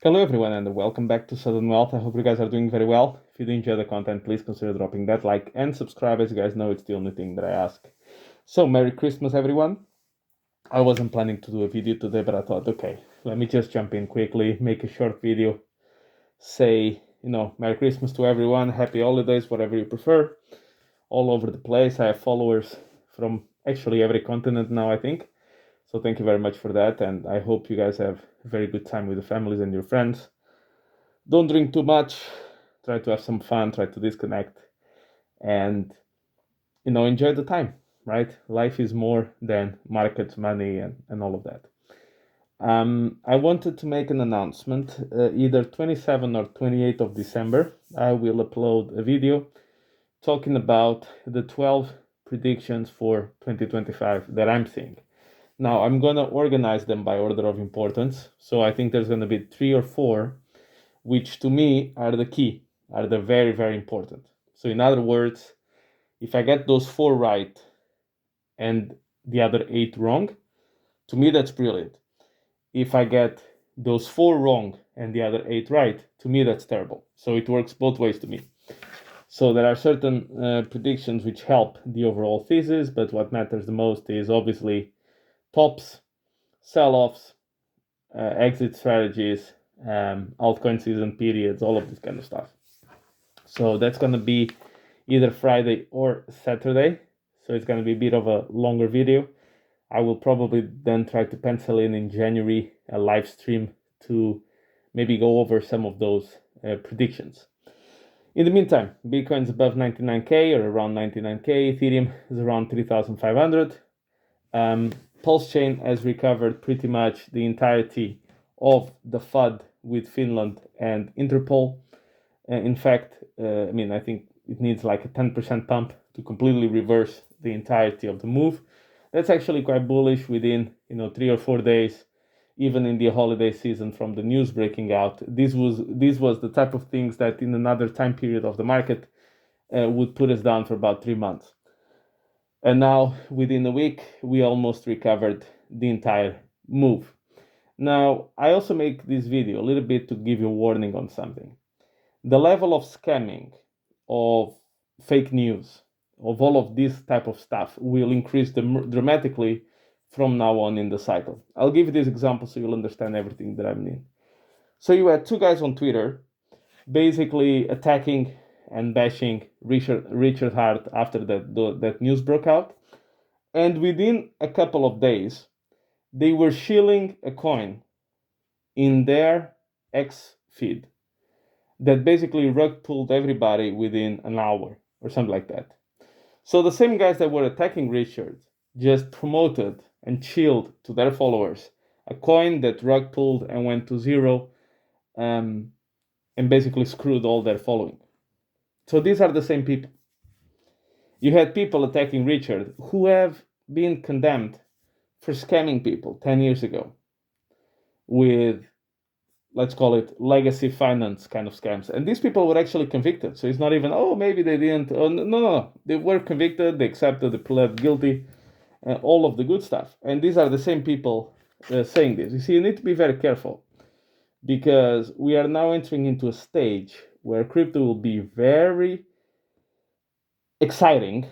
Hello everyone and welcome back to Sudden Wealth. I hope you guys are doing very well. If you do enjoy the content, please consider dropping that like and subscribe. As you guys know, it's the only thing that I ask. So Merry Christmas everyone. I wasn't planning to do a video today, but I thought, okay, let me just jump in quickly, make a short video, say, Merry Christmas to everyone, Happy Holidays, whatever you prefer, all over the place. I have followers from actually every continent now, I think. So thank you very much for that, and I hope you guys have a very good time with the families and your friends. Don't drink too much. Try to have some fun. Try to disconnect, and enjoy the time. Right? Life is more than markets, money, and all of that. I wanted to make an announcement. Either 27 or 28th of December, I will upload a video talking about the 12 predictions for 2025 that I'm seeing. Now, I'm going to organize them by order of importance. So I think there's going to be 3 or 4, which to me are the key, are the very, very important. So, in other words, if I get those 4 right and the other 8 wrong, to me that's brilliant. If I get those 4 wrong and the other 8 right, to me that's terrible. So, it works both ways to me. So there are certain predictions which help the overall thesis, but what matters the most is obviously tops, sell-offs, exit strategies, altcoin season periods, all of this kind of stuff. So that's going to be either Friday or Saturday. So it's going to be a bit of a longer video. I will probably then try to pencil in January a live stream to maybe go over some of those predictions. In the meantime, Bitcoin's above 99k or around 99k. Ethereum is around 3,500. Pulse Chain has recovered pretty much the entirety of the FUD with Finland and Interpol. In fact, I think it needs like a 10% pump to completely reverse the entirety of the move. That's actually quite bullish within 3 or 4 days, even in the holiday season from the news breaking out. This was the type of things that in another time period of the market would put us down for about 3 months. And now, within a week, we almost recovered the entire move. Now, I also make this video a little bit to give you a warning on something. The level of scamming, of fake news, of all of this type of stuff will increase dramatically from now on in the cycle. I'll give you this example so you'll understand everything that I mean. So you had 2 guys on Twitter basically attacking and bashing Richard Hart after that news broke out. And within a couple of days, they were shilling a coin in their X feed that basically rug pulled everybody within an hour or something like that. So the same guys that were attacking Richard just promoted and chilled to their followers a coin that rug pulled and went to zero, and basically screwed all their following. So these are the same people. You had people attacking Richard who have been condemned for scamming people 10 years ago with, let's call it, legacy finance kind of scams. And these people were actually convicted. So it's not even, oh, maybe they didn't. Oh, no. They were convicted. They accepted, they pled guilty, all of the good stuff. And these are the same people saying this. You see, you need to be very careful because we are now entering into a stage where crypto will be very exciting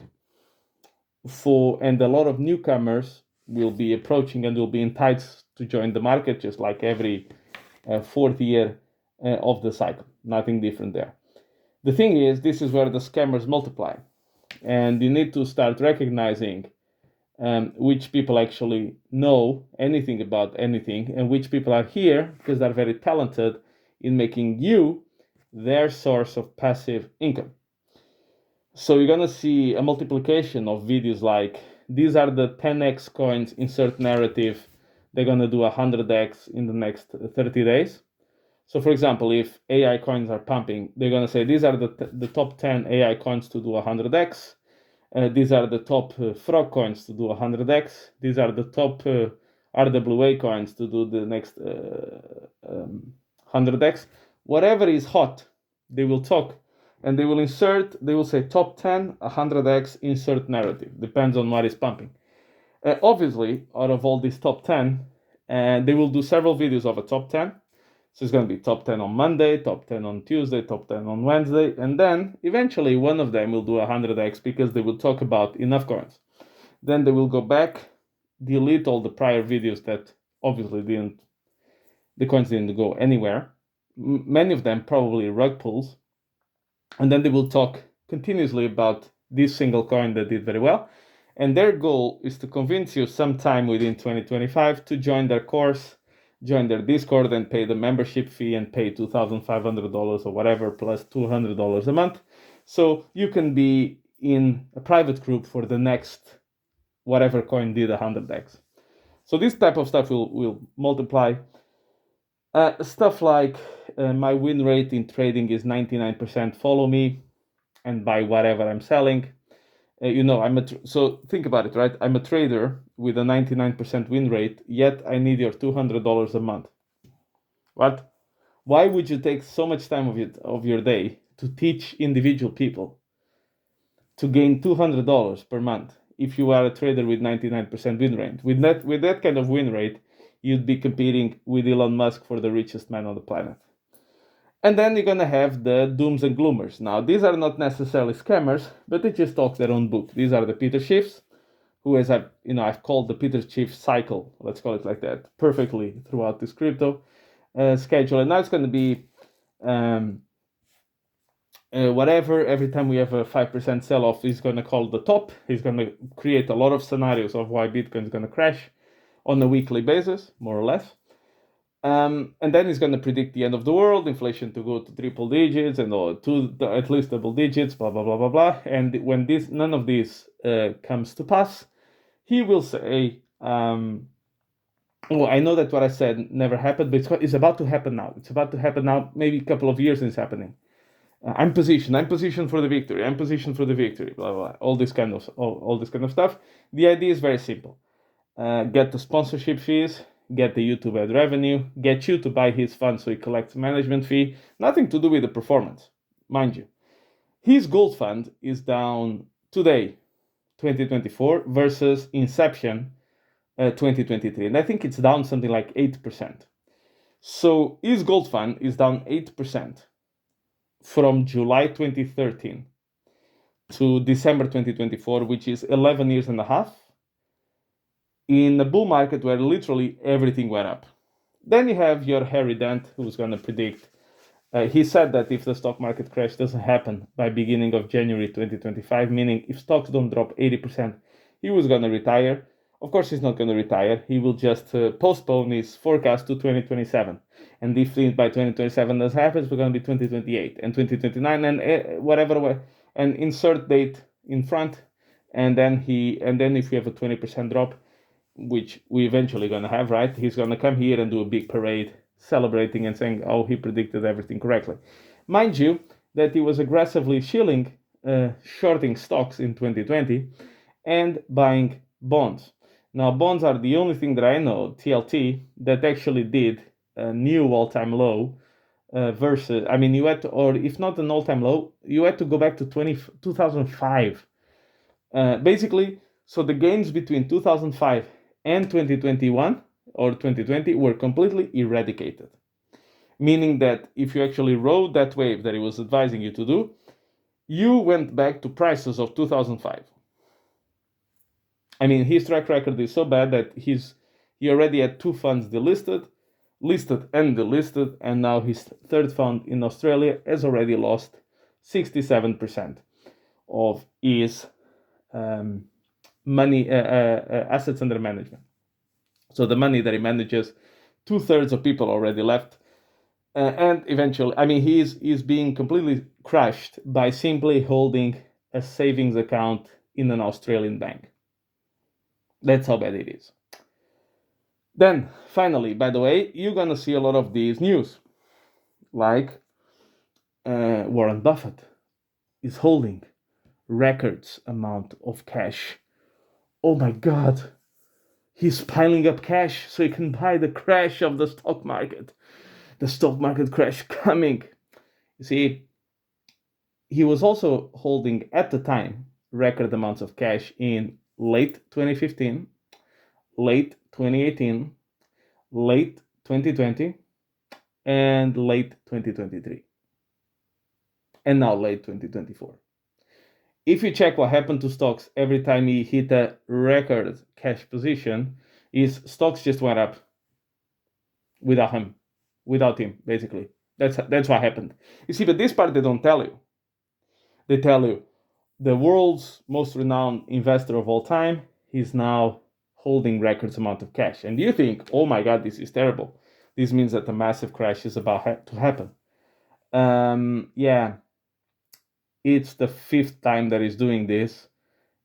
and a lot of newcomers will be approaching and will be enticed to join the market, just like every fourth year of the cycle. Nothing different there. The thing is, this is where the scammers multiply, and you need to start recognizing which people actually know anything about anything and which people are here because they're very talented in making you their source of passive income. So you're gonna see a multiplication of videos like, these are the 10x coins, insert narrative, they're gonna do 100x in the next 30 days. So for example, if AI coins are pumping, they're gonna say these are the top 10 AI coins to do 100x. These are the top frog coins to do 100x. These are the top RWA coins to do the next 100x. Whatever is hot, they will talk. And they will say top 10, 100x, insert narrative. Depends on what is pumping. Obviously, out of all these top 10, they will do several videos of a top 10, So it's going to be top 10 on Monday, top 10 on Tuesday, top 10 on Wednesday, and then eventually one of them will do 100x because they will talk about enough coins. Then they will go back, delete all the prior videos that obviously the coins didn't go anywhere. Many of them probably rug pulls, and then they will talk continuously about this single coin that did very well. And their goal is to convince you sometime within 2025 to join their course, join their Discord, and pay the membership fee and pay $2,500 or whatever plus $200 a month. So you can be in a private group for the next whatever coin did 100x. So this type of stuff will multiply. Stuff like my win rate in trading is 99%. Follow me and buy whatever I'm selling. So think about it, right? I'm a trader with a 99% win rate, yet I need your $200 a month. What? Why would you take so much time of your day to teach individual people to gain $200 per month if you are a trader with 99% win rate? With that kind of win rate, you'd be competing with Elon Musk for the richest man on the planet. And then you're gonna have the dooms and gloomers. Now, these are not necessarily scammers, but they just talk their own book. These are the Peter Schiffs, who, as I've called the Peter Schiff cycle. Let's call it like that, perfectly throughout this crypto schedule. And now it's gonna be whatever. Every time we have a 5% sell-off, he's gonna call the top. He's gonna create a lot of scenarios of why Bitcoin is gonna crash on a weekly basis, more or less. And then he's going to predict the end of the world, inflation to go to triple digits and at least double digits, blah, blah, blah, blah, blah. And when none of this comes to pass, he will say, I know that what I said never happened, but it's about to happen now. It's about to happen now, maybe a couple of years it's happening. I'm positioned for the victory. I'm positioned for the victory, blah, blah, blah. All this kind of stuff. The idea is very simple. Get the sponsorship fees, get the YouTube ad revenue, get you to buy his fund so he collects management fee. Nothing to do with the performance, mind you. His gold fund is down today, 2024, versus inception 2023. And I think it's down something like 8%. So his gold fund is down 8% from July 2013 to December 2024, which is 11 years and a half, in a bull market where literally everything went up. Then you have your Harry Dent, who's going to predict. He said that if the stock market crash doesn't happen by beginning of January 2025, meaning if stocks don't drop 80%, he was going to retire. Of course, he's not going to retire. He will just postpone his forecast to 2027. And if by 2027 this happens, we're going to be 2028 and 2029 and whatever, and insert date in front. And then if we have a 20% drop, which we eventually going to have, right? He's going to come here and do a big parade celebrating and saying, oh, he predicted everything correctly. Mind you, that he was aggressively shorting stocks in 2020 and buying bonds. Now, bonds are the only thing that I know, TLT, that actually did a new all-time low versus, you had to, or if not an all-time low, you had to go back to 2005. Basically, so the gains between 2005 and 2021 or 2020 were completely eradicated. Meaning that if you actually rode that wave that he was advising you to do, you went back to prices of 2005. His track record is so bad that he already had 2 funds listed and delisted, and now his 3rd fund in Australia has already lost 67% of his money, assets under management. So the money that he manages, 2/3 of people already left, and eventually, he's being completely crushed by simply holding a savings account in an Australian bank. That's how bad it is. Then, finally, by the way, you're gonna see a lot of these news, like Warren Buffett is holding records amount of cash. Oh my God. He's piling up cash so he can buy the crash of the stock market. The stock market crash coming. You see, he was also holding, at the time, record amounts of cash in late 2015, late 2018, late 2020, and late 2023, and now late 2024. If you check what happened to stocks every time he hit a record cash position, is stocks just went up without him, basically. That's what happened. You see, but this part they don't tell you. They tell you the world's most renowned investor of all time is now holding records amount of cash. And you think, oh my God, this is terrible. This means that a massive crash is about to happen. Yeah, it's the fifth time that he's doing this.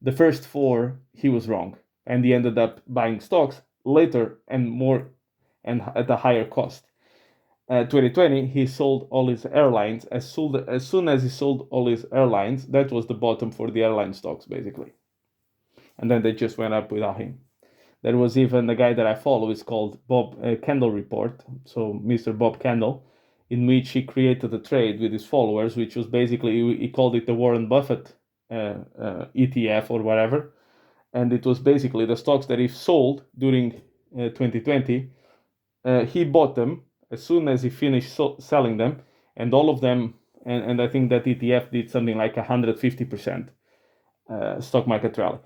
The first four, he was wrong. And he ended up buying stocks later and more and at a higher cost. 2020, he sold all his airlines. As soon as he sold all his airlines, that was the bottom for the airline stocks, basically. And then they just went up without him. There was even the guy that I follow is called Bob Kendall Report, so Mr. Bob Kendall, in which he created a trade with his followers, which was basically, he called it the Warren Buffett ETF or whatever. And it was basically the stocks that he sold during 2020. He bought them as soon as he finished selling them, and all of them, and I think that ETF did something like 150% stock market rally.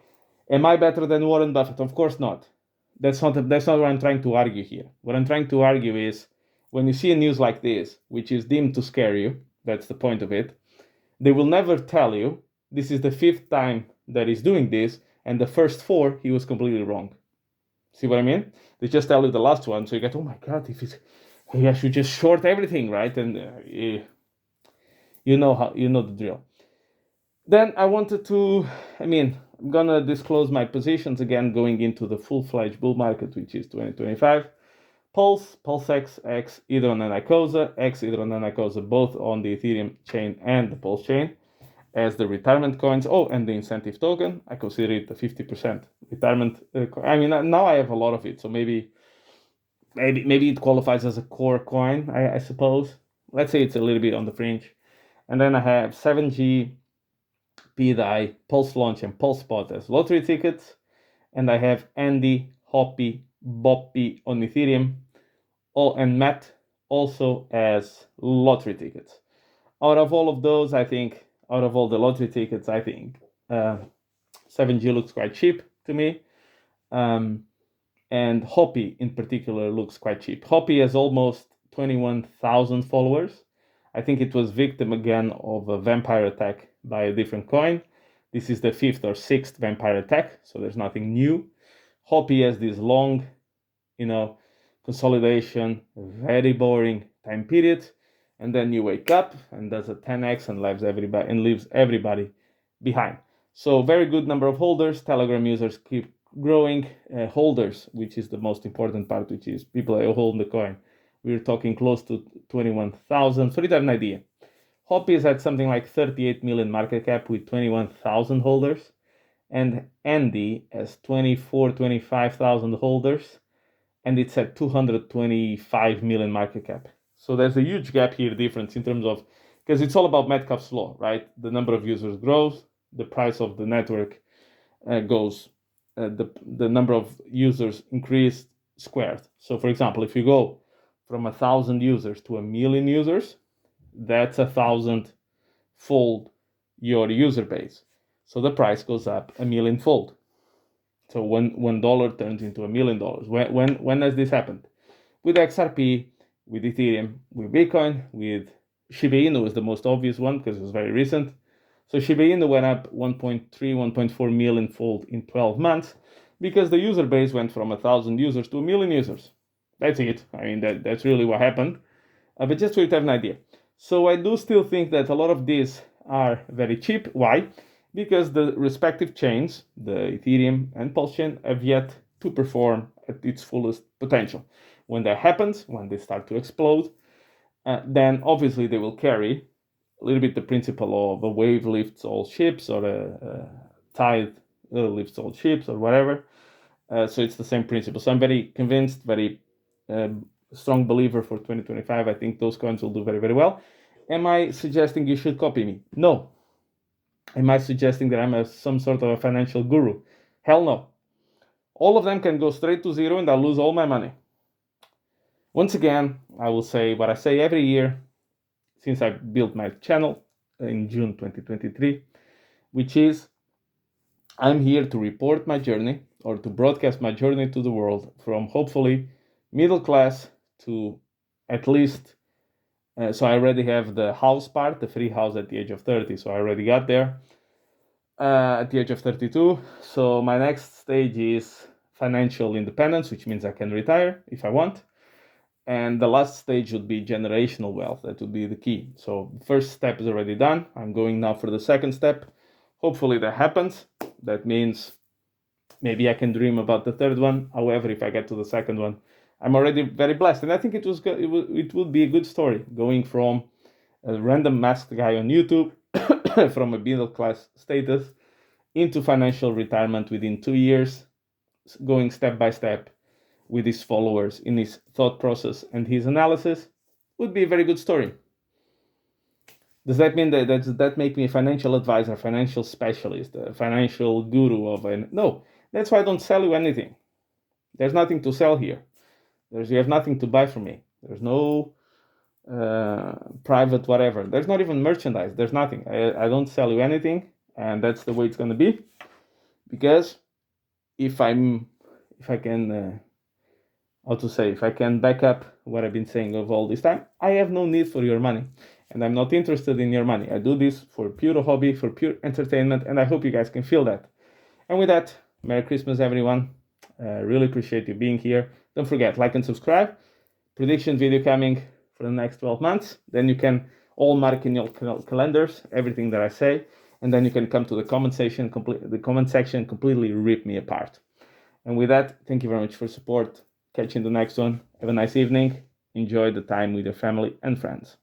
Am I better than Warren Buffett? Of course not. That's not what I'm trying to argue here. What I'm trying to argue is when you see a news like this, which is deemed to scare you, that's the point of it, they will never tell you this is the fifth time that he's doing this, and the first four he was completely wrong. See what I mean? They just tell you the last one, so you get, oh my God, I should just short everything, right? And you know the drill. Then I wanted to, I'm gonna disclose my positions again going into the full-fledged bull market, which is 2025. Pulse X, Hydron and Icosa, Hydron and Icosa, both on the Ethereum chain and the Pulse chain, as the retirement coins. Oh, and the incentive token, I consider it a 50% retirement. Now I have a lot of it, so maybe it qualifies as a core coin, I suppose. Let's say it's a little bit on the fringe. And then I have 7G, PDI, Pulse Launch, and Pulse Spot as lottery tickets. And I have Andy, Hoppy, Boppy on Ethereum, and Matt also as lottery tickets. Out of all of those, out of all the lottery tickets, 7G looks quite cheap to me. And Hoppy in particular looks quite cheap. Hoppy has almost 21,000 followers. I think it was victim again of a vampire attack by a different coin. This is the fifth or sixth vampire attack, so there's nothing new. Hoppy has this long, consolidation, very boring time period, and then you wake up and does a 10x and leaves everybody behind. So very good number of holders. Telegram users keep growing. Holders, which is the most important part, which is people who hold the coin. We're talking close to 21,000. So you have an idea. Hoppy is at something like 38 million market cap with 21,000 holders. And Andy has 25,000 holders. And it's at 225 million market cap. So there's a huge gap here difference in terms of, because it's all about Metcalfe's law, right? The number of users grows, the price of the network goes, the number of users increased squared. So for example, if you go from 1,000 users to 1,000,000 users, that's 1,000-fold your user base. So the price goes up 1,000,000-fold. So $1 turns into $1 million. When has this happened? With XRP, with Ethereum, with Bitcoin, with Shiba Inu is the most obvious one because it was very recent. So Shiba Inu went up 1.3, 1.4 million fold in 12 months because the user base went from 1,000 users to 1,000,000 users. That's it. That's really what happened. But just so you have an idea. So I do still think that a lot of these are very cheap. Why? Because the respective chains, the Ethereum and Pulse chain, have yet to perform at its fullest potential. When that happens, when they start to explode, then obviously they will carry a little bit the principle of a wave lifts all ships or a tide lifts all ships or whatever. So it's the same principle. So I'm very convinced, very strong believer for 2025. I think those coins will do very, very well. Am I suggesting you should copy me? No. Am I suggesting that I'm some sort of a financial guru? Hell no. All of them can go straight to zero and I'll lose all my money. Once again, I will say what I say every year since I built my channel in June 2023, which is I'm here to report my journey or to broadcast my journey to the world from hopefully middle class to at least. So I already have the house part, the free house at the age of 30. So I already got there at the age of 32. So my next stage is financial independence, which means I can retire if I want. And the last stage would be generational wealth. That would be the key. So the first step is already done. I'm going now for the second step. Hopefully that happens. That means maybe I can dream about the third one. However, if I get to the second one, I'm already very blessed. And I think it would be a good story going from a random masked guy on YouTube from a middle class status into financial retirement within 2 years, going step by step with his followers in his thought process and his analysis would be a very good story. Does that mean that make me a financial advisor, financial specialist, a financial guru of an? No, that's why I don't sell you anything. There's nothing to sell here. You have nothing to buy from me. There's no private whatever. There's not even merchandise. There's nothing. I don't sell you anything, and that's the way it's gonna be. Because if I can if I can back up what I've been saying of all this time, I have no need for your money, and I'm not interested in your money. I do this for pure hobby, for pure entertainment, and I hope you guys can feel that. And with that, Merry Christmas, everyone. Really appreciate you being here. Don't forget, like and subscribe. Prediction video coming for the next 12 months. Then you can all mark in your calendars everything that I say, and then you can come to the comment section, completely rip me apart. And with that, thank you very much for support. Catch you in the next one. Have a nice evening. Enjoy the time with your family and friends.